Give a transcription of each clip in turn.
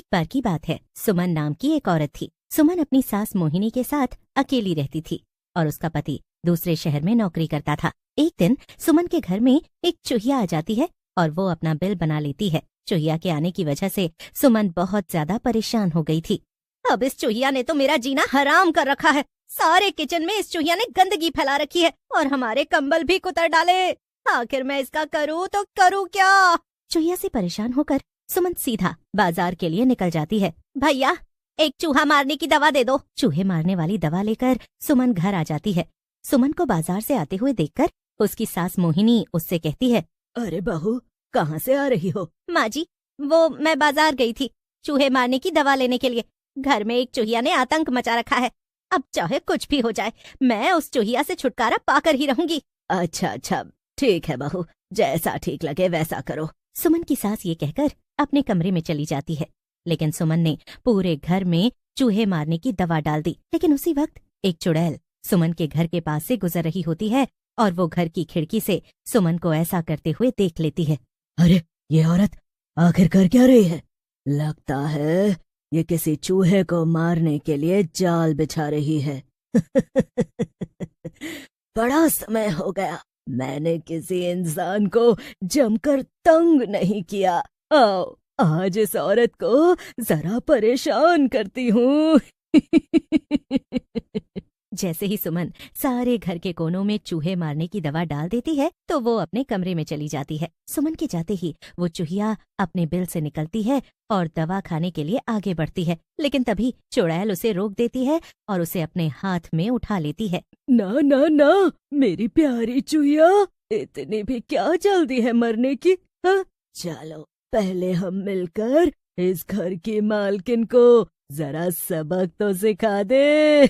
एक बार की बात है, सुमन नाम की एक औरत थी। सुमन अपनी सास मोहिनी के साथ अकेली रहती थी और उसका पति दूसरे शहर में नौकरी करता था। एक दिन सुमन के घर में एक चूहिया आ जाती है और वो अपना बिल बना लेती है। चूहिया के आने की वजह से सुमन बहुत ज्यादा परेशान हो गई थी। अब इस चूहिया ने तो मेरा जीना हराम कर रखा है। सारे किचन में इस चूहिया ने गंदगी फैला रखी है और हमारे कंबल भी कुतर डाले। आखिर मैं इसका करूँ तो करूँ क्या? चूहिया से परेशान होकर सुमन सीधा बाजार के लिए निकल जाती है। भैया, एक चूहा मारने की दवा दे दो। चूहे मारने वाली दवा लेकर सुमन घर आ जाती है। सुमन को बाजार से आते हुए देखकर उसकी सास मोहिनी उससे कहती है, अरे बहू, कहाँ से आ रही हो? माँ जी, वो मैं बाजार गई थी चूहे मारने की दवा लेने के लिए। घर में एक चूहिया ने आतंक मचा रखा है। अब चाहे कुछ भी हो जाए, मैं उस चूहिया से छुटकारा पाकर ही रहूंगी। अच्छा, ठीक है बहू, जैसा ठीक लगे वैसा करो। सुमन की सास ये कहकर अपने कमरे में चली जाती है। लेकिन सुमन ने पूरे घर में चूहे मारने की दवा डाल दी। लेकिन उसी वक्त एक चुड़ैल सुमन के घर के पास से गुजर रही होती है और वो घर की खिड़की से सुमन को ऐसा करते हुए देख लेती है। अरे, ये औरत आखिर कर क्या रही है? लगता है ये किसी चूहे को मारने के लिए जाल बिछा रही है। बड़ा समय हो गया, मैंने किसी इंसान को जमकर तंग नहीं किया। आओ, आज इस औरत को जरा परेशान करती हूँ। जैसे ही सुमन सारे घर के कोनों में चूहे मारने की दवा डाल देती है तो वो अपने कमरे में चली जाती है। सुमन के जाते ही वो चूहिया अपने बिल से निकलती है और दवा खाने के लिए आगे बढ़ती है। लेकिन तभी चुड़ैल उसे रोक देती है और उसे अपने हाथ में उठा लेती है। ना ना ना, मेरी प्यारी चूहिया, इतनी भी क्या जल्दी है मरने की? हाँ, चलो पहले हम मिलकर इस घर की मालकिन को जरा सबक तो सिखा दे।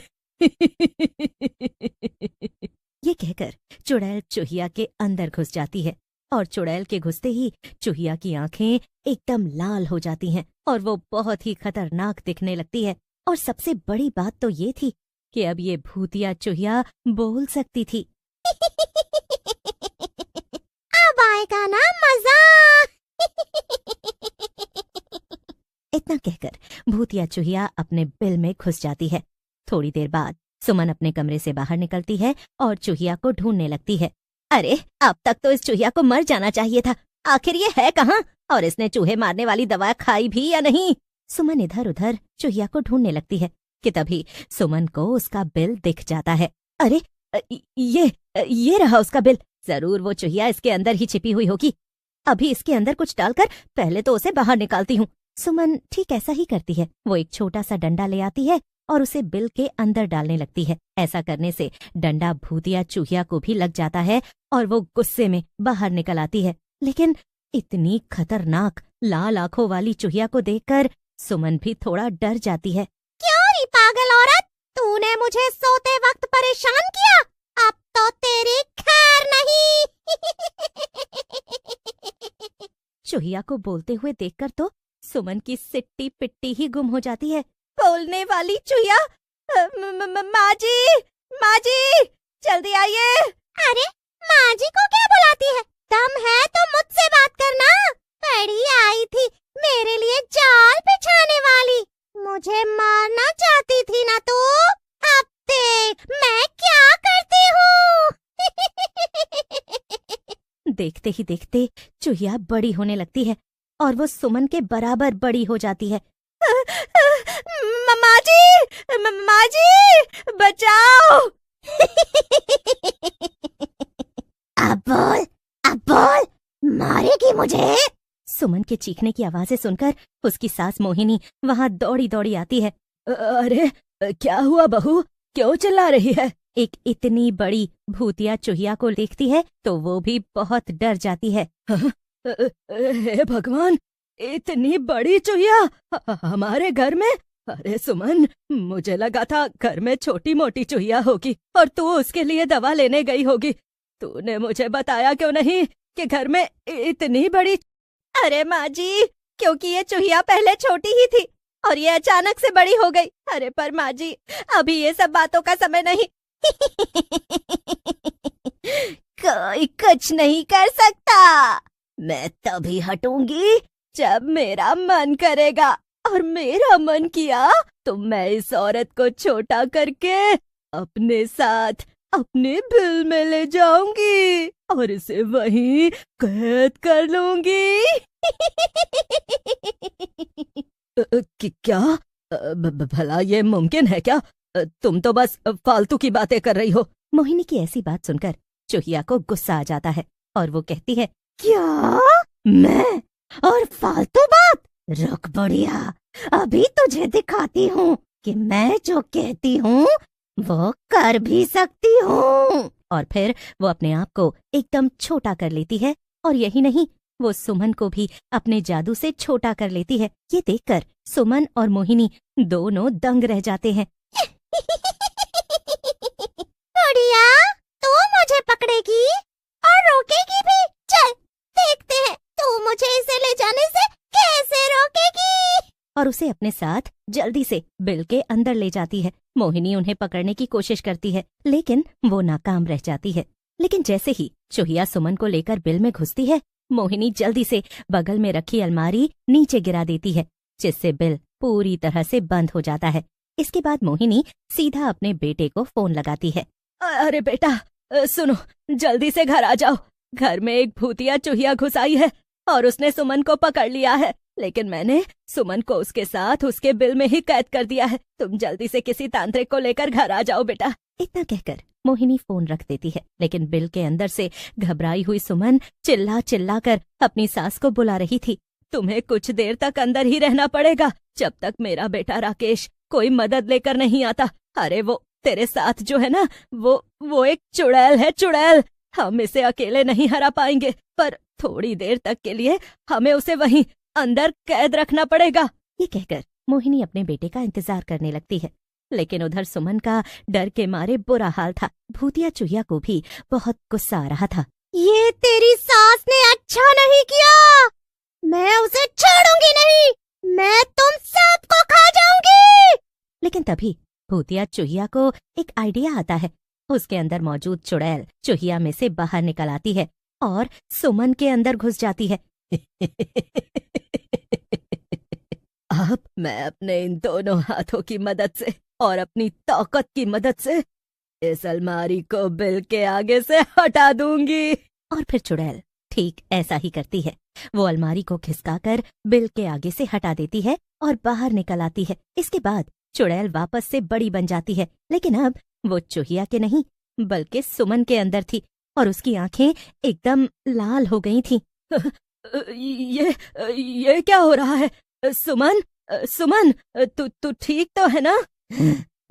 ये कहकर चुड़ैल चूहिया के अंदर घुस जाती है और चुड़ैल के घुसते ही चूहिया की आंखें एकदम लाल हो जाती हैं और वो बहुत ही खतरनाक दिखने लगती है। और सबसे बड़ी बात तो ये थी कि अब ये भूतिया चूहिया बोल सकती थी। अब आएगा ना मजा। इतना कहकर भूतिया चूहिया अपने बिल में घुस जाती है। थोड़ी देर बाद सुमन अपने कमरे से बाहर निकलती है और चूहिया को ढूंढने लगती है। अरे, अब तक तो इस चूहिया को मर जाना चाहिए था। आखिर ये है कहाँ और इसने चूहे मारने वाली दवा खाई भी या नहीं? सुमन इधर उधर चूहिया को ढूंढने लगती है कि तभी सुमन को उसका बिल दिख जाता है। अरे, ये रहा उसका बिल। जरूर वो चूहिया इसके अंदर ही छिपी हुई होगी। अभी इसके अंदर कुछ डालकर पहले तो उसे बाहर निकालती हूँ। सुमन ठीक ऐसा ही करती है। वो एक छोटा सा डंडा ले आती है और उसे बिल के अंदर डालने लगती है। ऐसा करने से डंडा भूतिया चूहिया को भी लग जाता है और वो गुस्से में बाहर निकल आती है। लेकिन इतनी खतरनाक लाल आंखों वाली चूहिया को देखकर सुमन भी थोड़ा डर जाती है। क्यों री पागल औरत, तूने मुझे सोते वक्त परेशान किया। अब तो तेरी खैर नहीं। चूहिया को बोलते हुए देखकर तो सुमन की सिट्टी पिट्टी ही गुम हो जाती है। बोलने वाली चूहिया, माँ जी, जल्दी आइए। अरे, माँ जी को क्या बुलाती है? दम है तो मुझसे बात करना। बड़ी आई थी मेरे लिए जाल बिछाने वाली। मुझे मारना चाहती थी ना तू? अब देख मैं क्या करती हूँ। देखते ही देखते चूहिया बड़ी होने लगती है और वो सुमन के बराबर बड़ी हो जाती है। माँ जी, बचाओ। अब बोल, मारेगी मुझे? सुमन के चीखने की आवाजें सुनकर उसकी सास मोहिनी वहाँ दौड़ी दौड़ी आती है। अरे, क्या हुआ बहू, क्यों चिल्ला रही है? एक इतनी बड़ी भूतिया चूहिया को देखती है तो वो भी बहुत डर जाती है। हे भगवान, इतनी बड़ी चूहिया हमारे घर में? अरे सुमन, मुझे लगा था घर में छोटी मोटी चूहिया होगी और तू उसके लिए दवा लेने गई होगी। तूने मुझे बताया क्यों नहीं कि घर में इतनी बड़ी? अरे माँ जी, क्योंकि ये चूहिया पहले छोटी ही थी और ये अचानक से बड़ी हो गई। अरे पर माँ जी, अभी ये सब बातों का समय नहीं। कोई कुछ नहीं कर सकता। मैं तभी हटूंगी जब मेरा मन करेगा। और मेरा मन किया तो मैं इस औरत को छोटा करके अपने साथ अपने बिल में ले जाऊंगी और इसे वहीं कैद कर लूंगी। क्या भला ये मुमकिन है क्या? तुम तो बस फालतू की बातें कर रही हो। मोहिनी की ऐसी बात सुनकर चूहिया को गुस्सा आ जाता है और वो कहती है, क्या? मैं और फालतू बात? रुक बुढ़िया, अभी तुझे दिखाती हूँ कि मैं जो कहती हूँ वो कर भी सकती हूँ। और फिर वो अपने आप को एकदम छोटा कर लेती है और यही नहीं, वो सुमन को भी अपने जादू से छोटा कर लेती है। ये देखकर सुमन और मोहिनी दोनों दंग रह जाते हैं। बुढ़िया, तू मुझे पकड़ेगी और रोकेगी भी? चल देखते हैं तू मुझे इसे ले जाने से कैसे रोकेगी। और उसे अपने साथ जल्दी से बिल के अंदर ले जाती है। मोहिनी उन्हें पकड़ने की कोशिश करती है लेकिन वो नाकाम रह जाती है। लेकिन जैसे ही चूहिया सुमन को लेकर बिल में घुसती है, मोहिनी जल्दी से बगल में रखी अलमारी नीचे गिरा देती है, जिससे बिल पूरी तरह से बंद हो जाता है। इसके बाद मोहिनी सीधा अपने बेटे को फोन लगाती है। अरे बेटा, सुनो, जल्दी से घर आ जाओ। घर में एक भूतिया चूहिया घुस आई है और उसने सुमन को पकड़ लिया है, लेकिन मैंने सुमन को उसके साथ उसके बिल में ही कैद कर दिया है। तुम जल्दी से किसी तांत्रिक को लेकर घर आ जाओ बेटा। इतना कहकर मोहिनी फोन रख देती है, लेकिन बिल के अंदर से घबराई हुई सुमन चिल्ला चिल्ला कर अपनी सास को बुला रही थी। तुम्हें कुछ देर तक अंदर ही रहना पड़ेगा जब तक मेरा बेटा राकेश कोई मदद लेकर नहीं आता। अरे वो तेरे साथ जो है ना, वो एक चुड़ैल है, चुड़ैल। हम इसे अकेले नहीं हरा पाएंगे, पर थोड़ी देर तक के लिए हमें उसे वहीं अंदर कैद रखना पड़ेगा। ये कहकर मोहिनी अपने बेटे का इंतजार करने लगती है, लेकिन उधर सुमन का डर के मारे बुरा हाल था। भूतिया चूहिया को भी बहुत गुस्सा आ रहा था। ये तेरी सास ने अच्छा नहीं किया, मैं उसे छोड़ूंगी नहीं, मैं तुम सबको खा जाऊंगी। लेकिन तभी भूतिया चूहिया को एक आइडिया आता है। उसके अंदर मौजूद चुड़ैल चूहिया में से बाहर निकल आती है और सुमन के अंदर घुस जाती है। अब मैं अपने इन दोनों हाथों की मदद से और अपनी ताकत की मदद से इस अलमारी को बिल के आगे से हटा दूंगी। और फिर चुड़ैल ठीक ऐसा ही करती है। वो अलमारी को खिसकाकर बिल के आगे से हटा देती है और बाहर निकल आती है। इसके बाद चुड़ैल वापस से बड़ी बन जाती है, लेकिन अब वो चूहिया के नहीं बल्कि सुमन के अंदर थी और उसकी आंखें एकदम लाल हो गई थीं। ये क्या हो रहा है? सुमन, सुमन, तू ठीक तो है ना?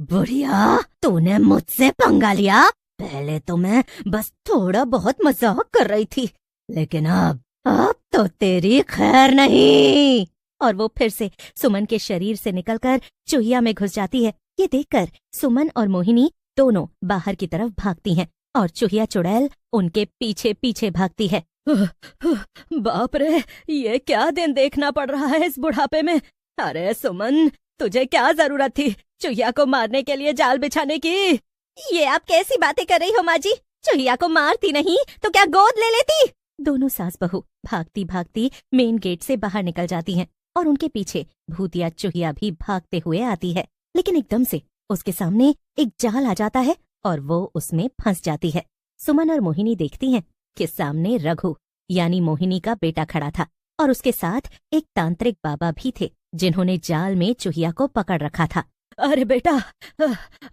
बुढ़िया, तूने मुझसे पंगा लिया। पहले तो मैं बस थोड़ा बहुत मजाक कर रही थी, लेकिन अब तो तेरी खैर नहीं। और वो फिर से सुमन के शरीर से निकलकर चूहिया में घुस जाती है। ये देखकर सुमन और मोहिनी दोनों बाहर की तरफ भागती हैं और चूहिया चुड़ैल उनके पीछे पीछे भागती है। बाप रे, ये क्या दिन देखना पड़ रहा है इस बुढ़ापे में। अरे सुमन, तुझे क्या जरूरत थी चूहिया को मारने के लिए जाल बिछाने की? ये आप कैसी बातें कर रही हो माँ जी? चूहिया को मारती नहीं तो क्या गोद ले लेती? दोनों सास बहू भागती भागती मेन गेट से बाहर निकल जाती हैं और उनके पीछे भूतिया चूहिया भी भागते हुए आती है। लेकिन एकदम से उसके सामने एक जाल आ जाता है और वो उसमें फंस जाती है। सुमन और मोहिनी देखती हैं कि सामने रघु यानी मोहिनी का बेटा खड़ा था और उसके साथ एक तांत्रिक बाबा भी थे जिन्होंने जाल में चूहिया को पकड़ रखा था। अरे बेटा,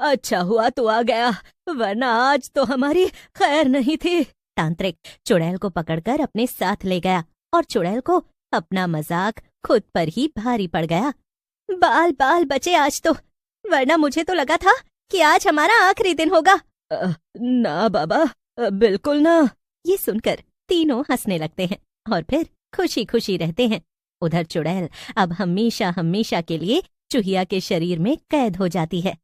अच्छा हुआ तू आ गया, वरना आज तो हमारी खैर नहीं थी। तांत्रिक चुड़ैल को पकड़कर अपने साथ ले गया और चुड़ैल को अपना मजाक खुद पर ही भारी पड़ गया। बाल बाल बचे आज तो, वरना मुझे तो लगा था कि आज हमारा आखिरी दिन होगा। ना बाबा, बिल्कुल ना। ये सुनकर तीनों हंसने लगते हैं और फिर खुशी खुशी रहते हैं। उधर चुड़ैल अब हमेशा हमेशा के लिए चूहिया के शरीर में कैद हो जाती है।